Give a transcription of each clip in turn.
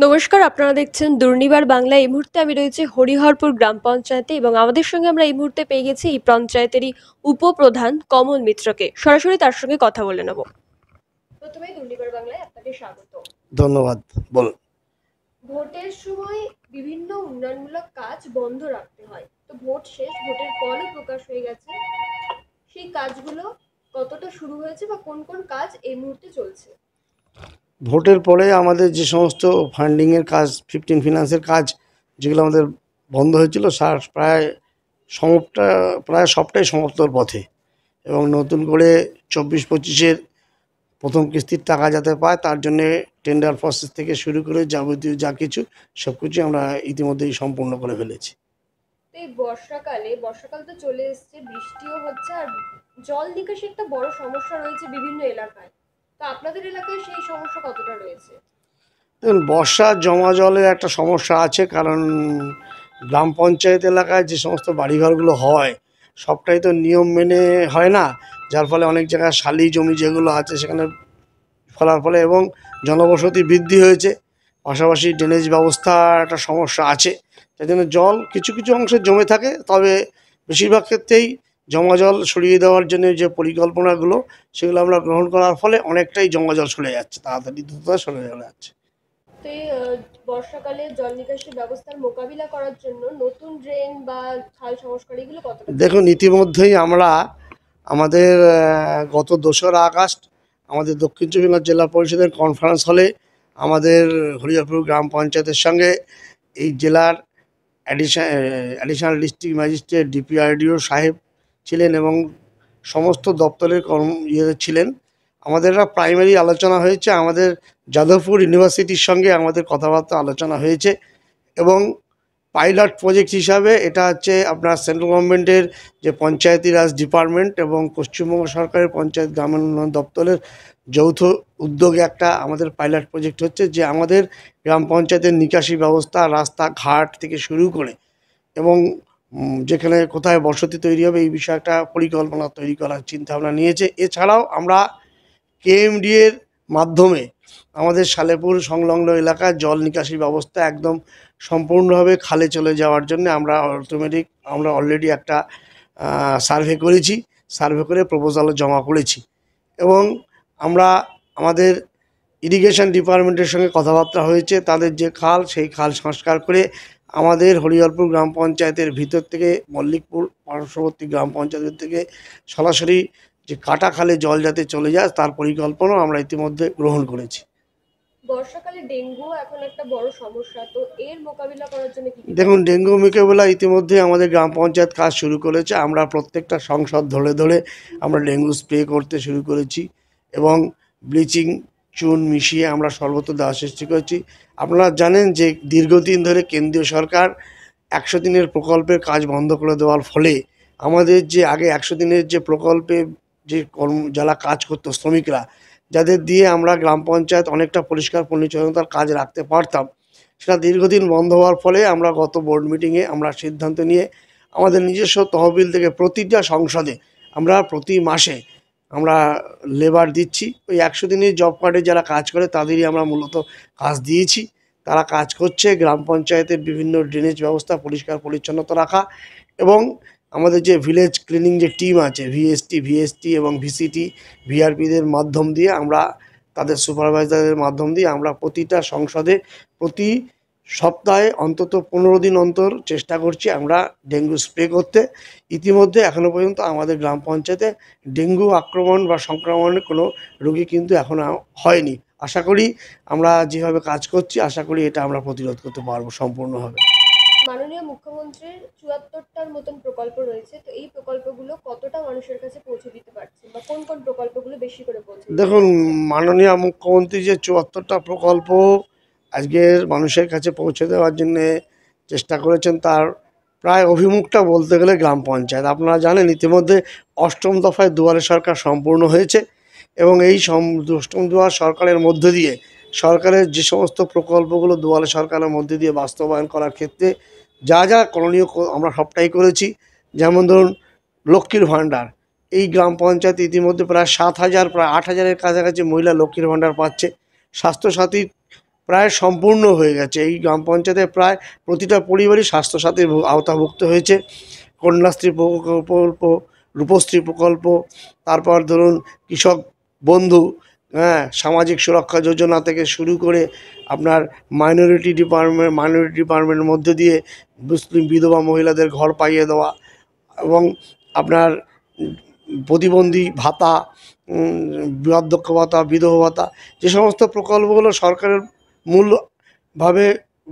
নমস্কার, আপনারা দেখছেন দুর্নিবার বাংলা। এই মুহূর্তে আমি রয়েছি হরিহরপুর গ্রাম পঞ্চায়েতে এবং আমাদের সঙ্গে আমরা এই মুহূর্তে পেয়ে গেছি এই পঞ্চায়েতেরই উপপ্রধান কমল মিত্রকে। সরাসরি তার সঙ্গে কথা বলে নেব। প্রথমেই দুর্নিবার বাংলায় আপনাকে স্বাগত। ধন্যবাদ। বলুন। ভোটের সময় বিভিন্ন উন্নয়নমূলক কাজ বন্ধ রাখতে হয়, তো ভোট শেষ, ভোটের ফলও প্রকাশ হয়ে গেছে। সেই কাজগুলো কতটা শুরু হয়েছে বা কোন কোন কাজ এই মুহূর্তে চলছে? ভোটের পরে আমাদের যে সমস্ত ফান্ডিংয়ের কাজ, 15 ফিনান্সের কাজ যেগুলো আমাদের বন্ধ হয়েছিল, প্রায় সবটাই সমাপ্তর পথে। এবং নতুন করে 24-25-এর প্রথম কিস্তির টাকা যাতে পায় তার জন্যে টেন্ডার প্রসেস থেকে শুরু করে যাবতীয় যা কিছু সব কিছু আমরা ইতিমধ্যেই সম্পূর্ণ করে ফেলেছি। তো এই বর্ষাকাল তো চলে এসছে, বৃষ্টিও হচ্ছে, আর জল নিকাশি একটা বড় সমস্যা রয়েছে বিভিন্ন এলাকায়। তো আপনাদের এলাকায় সেই সমস্যা কতটা রয়েছে? দেখুন, বর্ষার জমা জলের একটা সমস্যা আছে, কারণ গ্রাম পঞ্চায়েত এলাকায় যে সমস্ত বাড়িঘরগুলো হয় সবটাই তো নিয়ম মেনে হয় না, যার ফলে অনেক জায়গায় শালি জমি যেগুলো আছে সেখানে ফলার ফলে এবং জনবসতি বৃদ্ধি হয়েছে, পাশাপাশি ড্রেনেজ ব্যবস্থার একটা সমস্যা আছে, তাই জন্য জল কিছু কিছু অংশে জমে থাকে। তবে বেশিরভাগ ক্ষেত্রেই জমা জল সরিয়ে দেওয়ার জন্য যে পরিকল্পনাগুলো সেগুলো আমরা গ্রহণ করার ফলে অনেকটাই জমা জল সরে যাচ্ছে, তাড়াতাড়ি দ্রুত সরে যাচ্ছে। তো এই বর্ষাকালে জল নিকাশি ব্যবস্থার মোকাবিলা করার জন্য নতুন ড্রেন বা খাল সংস্কার এগুলো কতটা দেখুন, ইতিমধ্যেই আমরা আমাদের গত 2রা আগস্ট আমাদের দক্ষিণ চব্বিশ পরগনা জেলা পরিষদের কনফারেন্স হলে আমাদের হরিহরপুর গ্রাম পঞ্চায়েতের সঙ্গে এই জেলার অ্যাডিশনাল ডিস্ট্রিক্ট ম্যাজিস্ট্রেট, ডিপিআরডিও সাহেব ছিলেন এবং সমস্ত দপ্তরের ছিলেন। আমাদের একটা প্রাইমারি আলোচনা হয়েছে, আমাদের যাদবপুর ইউনিভার্সিটির সঙ্গে আমাদের কথাবার্তা আলোচনা হয়েছে এবং পাইলট প্রজেক্ট হিসাবে এটা হচ্ছে আপনার সেন্ট্রাল গভর্নমেন্টের যে পঞ্চায়েতি রাজ ডিপার্টমেন্ট এবং পশ্চিমবঙ্গ সরকারের পঞ্চায়েত গ্রামীণ উন্নয়ন দপ্তরের যৌথ উদ্যোগে একটা আমাদের পাইলট প্রজেক্ট হচ্ছে, যে আমাদের গ্রাম পঞ্চায়েতের নিকাশি ব্যবস্থা, রাস্তাঘাট থেকে শুরু করে এবং যেখানে কোথায় বসতি তৈরি হবে এই বিষয়ে একটা পরিকল্পনা তৈরি করার চিন্তাভাবনা নিয়েছে। এছাড়াও আমরা কেএমডি এর মাধ্যমে আমাদের সালেপুর সংলগ্ন এলাকায় জল নিকাশি ব্যবস্থা একদম সম্পূর্ণভাবে খালে চলে যাওয়ার জন্য আমরা অলরেডি একটা সার্ভে করেছি, সার্ভে করে প্রপোজালও জমা করেছি এবং আমরা আমাদের ইরিগেশন ডিপার্টমেন্টের সঙ্গে কথাবার্তা হয়েছে, তাদের যে খাল সেই খাল সংস্কার করে আমাদের হরিহরপুর গ্রাম পঞ্চায়েতের ভিতর থেকে মল্লিকপুর পার্শ্ববর্তী গ্রাম পঞ্চায়েতের থেকে সরাসরি যে কাটা খালে জল যাতে চলে যায় তার পরিকল্পনাও আমরা ইতিমধ্যে গ্রহণ করেছি। বর্ষাকালে ডেঙ্গু এখন একটা বড় সমস্যা, তো এর মোকাবিলা করার জন্য কি দেখুন, ডেঙ্গু মোকাবিলা ইতিমধ্যে আমাদের গ্রাম পঞ্চায়েত কাজ শুরু করেছে। আমরা প্রত্যেকটা সংসদ ধরে ধরে আমরা ডেঙ্গু স্প্রে করতে শুরু করেছি এবং ব্লিচিং চুন মিশিয়ে আমরা সর্বত্র দেওয়ার চেষ্টা করেছি। আপনারা জানেন যে দীর্ঘদিন ধরে কেন্দ্রীয় সরকার 100 দিনের প্রকল্পের কাজ বন্ধ করে দেওয়ার ফলে আমাদের যে আগে 100 দিনের যে প্রকল্পে যে যারা কাজ করতো শ্রমিকরা, যাদের দিয়ে আমরা গ্রাম পঞ্চায়েত অনেকটা পরিষ্কার পরিচ্ছন্নতার কাজ রাখতে পারতাম, সেটা দীর্ঘদিন বন্ধ হওয়ার ফলে আমরা গত বোর্ড মিটিংয়ে আমরা সিদ্ধান্ত নিয়ে আমাদের নিজস্ব তহবিল থেকে প্রতিটা সংসদে আমরা প্রতি মাসে আমরা লেবার দিচ্ছি। ওই 100 দিনের জব কার্ডে যারা কাজ করে তাদেরই আমরা মূলত কাজ দিয়েছি। তারা কাজ করছে গ্রাম পঞ্চায়েতের বিভিন্ন ড্রেনেজ ব্যবস্থা পরিষ্কার পরিচ্ছন্নতা রাখা এবং আমাদের যে ভিলেজ ক্লিনিং যে টিম আছে, ভিএসটি এবং ভিসিটি, ভিআরপিদের মাধ্যম দিয়ে আমরা তাদের সুপারভাইজারের মাধ্যম দিয়ে আমরা প্রতিটা সংসদে প্রতি সপ্তাহে অন্তত 15 দিন অন্তর চেষ্টা করছি আমরা ডেঙ্গু স্প্রে করতে। ইতিমধ্যে এখনও পর্যন্ত আমাদের গ্রাম পঞ্চায়েতে ডেঙ্গু আক্রমণ বা সংক্রমণের কোনো রোগী কিন্তু এখনও হয়নি। আশা করি আমরা যেভাবে কাজ করছি, আশা করি এটা আমরা প্রতিরোধ করতে পারবো সম্পূর্ণভাবে। মাননীয় মুখ্যমন্ত্রীর 74টার মতন প্রকল্প রয়েছে, তো এই প্রকল্পগুলো কতটা মানুষের কাছে পৌঁছে দিতে পারছে বা কোন কোন প্রকল্পগুলো বেশি করে পৌঁছে দিতে দেখুন, পারছে? মাননীয় মুখ্যমন্ত্রী যে 74টা প্রকল্প আজকের মানুষের কাছে পৌঁছে দেওয়ার জন্যে চেষ্টা করেছেন, তার প্রায় অভিমুখটা বলতে গেলে গ্রাম পঞ্চায়েত। আপনারা জানেন ইতিমধ্যে 8ম দফায় দুয়ারে সরকার সম্পূর্ণ হয়েছে এবং এই 8ম দুয়ার সরকারের মধ্য দিয়ে সরকারের যে সমস্ত প্রকল্পগুলো দুয়ারে সরকারের মধ্যে দিয়ে বাস্তবায়ন করার ক্ষেত্রে যা যা করণীয় আমরা সবটাই করেছি। যেমন ধরুন, লক্ষ্মীর ভাণ্ডার, এই গ্রাম পঞ্চায়েত ইতিমধ্যে প্রায় 7,000 প্রায় 8,000-এর কাছাকাছি মহিলা লক্ষ্মীর ভাণ্ডার পাচ্ছে। স্বাস্থ্যসাথী প্রায় সম্পূর্ণ হয়ে গেছে। এই গ্রাম পঞ্চায়েতে প্রায় প্রতিটা পরিবারই স্বাস্থ্যসাথীর আওতাভুক্ত হয়েছে। কন্যাশ্রী প্রকল্প, রূপশ্রী প্রকল্প, তারপর ধরুন কৃষক বন্ধু, হ্যাঁ, সামাজিক সুরক্ষা যোজনা থেকে শুরু করে আপনার মাইনরিটি ডিপার্টমেন্টের মধ্যে দিয়ে মুসলিম বিধবা মহিলাদের ঘর পাইয়ে দেওয়া, এবং আপনার প্রতিবন্ধী ভাতা, বার্ধক্য ভাতা, বিধবা ভাতা, যে সমস্ত প্রকল্পগুলো সরকারের মূলভাবে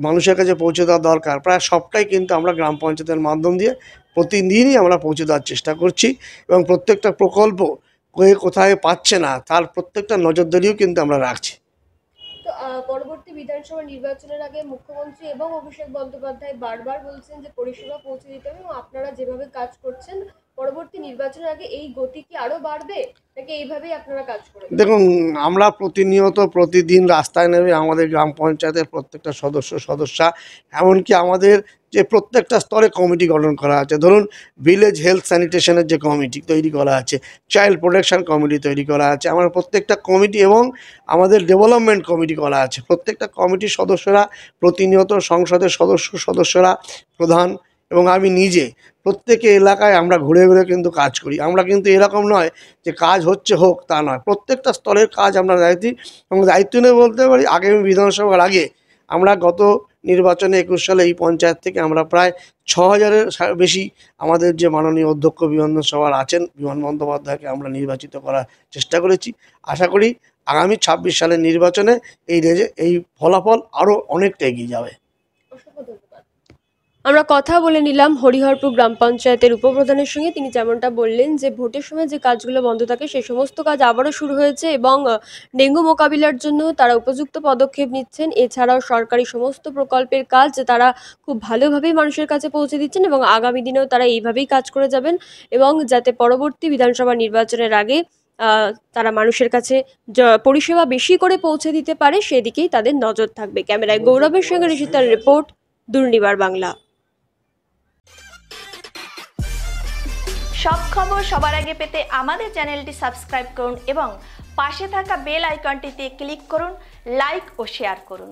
মানুষের কাছে পৌঁছে দেওয়া দরকার, প্রায় সবটাই কিন্তু আমরা গ্রাম পঞ্চায়েতের মাধ্যম দিয়ে প্রতিদিনই আমরা পৌঁছে দেওয়ার চেষ্টা করছি। এবং প্রত্যেকটা প্রকল্প কোথায় পাচ্ছে না তার প্রত্যেকটা নজরদারিও কিন্তু আমরা রাখছি। তো পরবর্তী বিধানসভা নির্বাচনের আগে মুখ্যমন্ত্রী এবং অভিষেক বন্দ্যোপাধ্যায় বারবার বলছেন যে পরিষেবা পৌঁছে দিতে হবে, এবং আপনারা যেভাবে কাজ করছেন পরবর্তী নির্বাচনের আগে এই গতি কি আরো বাড়বে, নাকি এইভাবেই আপনারা কাজ করবেন? দেখুন, আমরা প্রতিদিন রাস্তায় নেমে আমাদের গ্রাম পঞ্চায়েতের প্রত্যেকটা সদস্যা, এমনকি আমাদের যে প্রত্যেকটা স্তরে কমিটি গঠন করা আছে, ধরুন ভিলেজ হেলথ স্যানিটেশনের যে কমিটি তৈরি করা আছে, চাইল্ড প্রোটেকশন কমিটি তৈরি করা আছে, আমার প্রত্যেকটা কমিটি, এবং আমাদের ডেভেলপমেন্ট কমিটি করা আছে। প্রত্যেকটা কমিটির সদস্যরা প্রতিনিয়ত, সংসদের সদস্যরা, প্রধান এবং আমি নিজে প্রত্যেকে এলাকায় আমরা ঘুরে ঘুরে কিন্তু কাজ করি। আমরা কিন্তু এরকম নয় যে কাজ হোক তা নয়, প্রত্যেকটা স্তরের কাজ আমরা দায়িত্ব নিয়ে বলতে পারি। আগামী বিধানসভার আগে আমরা গত নির্বাচনে 21 সালে এই পঞ্চায়েত থেকে আমরা প্রায় 6000-এর বেশি আমাদের যে মাননীয় অধ্যক্ষ বিমান সভার আছেন, বিমান বন্দ্যোপাধ্যায়কে আমরা নির্বাচিত করার চেষ্টা করেছি। আশা করি আগামী 26 সালের নির্বাচনে এই ফলাফল আরও অনেকটা এগিয়ে যাবে। অসংখ্য ধন্যবাদ। আমরা কথা বলে নিলাম হরিহরপুর গ্রাম পঞ্চায়েতের উপপ্রধানের সঙ্গে। তিনি যেমনটা বললেন যে ভোটের সময় যে কাজগুলো বন্ধ থাকে সেই সমস্ত কাজ আবারও শুরু হয়েছে, এবং ডেঙ্গু মোকাবিলার জন্য তারা উপযুক্ত পদক্ষেপ নিচ্ছেন। এছাড়াও সরকারি সমস্ত প্রকল্পের কাজ তারা খুব ভালোভাবেই মানুষের কাছে পৌঁছে দিচ্ছেন, এবং আগামী দিনেও তারা এইভাবেই কাজ করে যাবেন, এবং যাতে পরবর্তী বিধানসভা নির্বাচনের আগে তারা মানুষের কাছে পরিষেবা বেশি করে পৌঁছে দিতে পারে, সেদিকেই তাদের নজর থাকবে। ক্যামেরায় গৌরবের সঙ্গে ঋষিতার রিপোর্ট, দুর্নিবার বাংলা। সব খবর সবার আগে পেতে আমাদের চ্যানেলটি সাবস্ক্রাইব করুন এবং পাশে থাকা বেল আইকনটিতে ক্লিক করুন, লাইক ও শেয়ার করুন।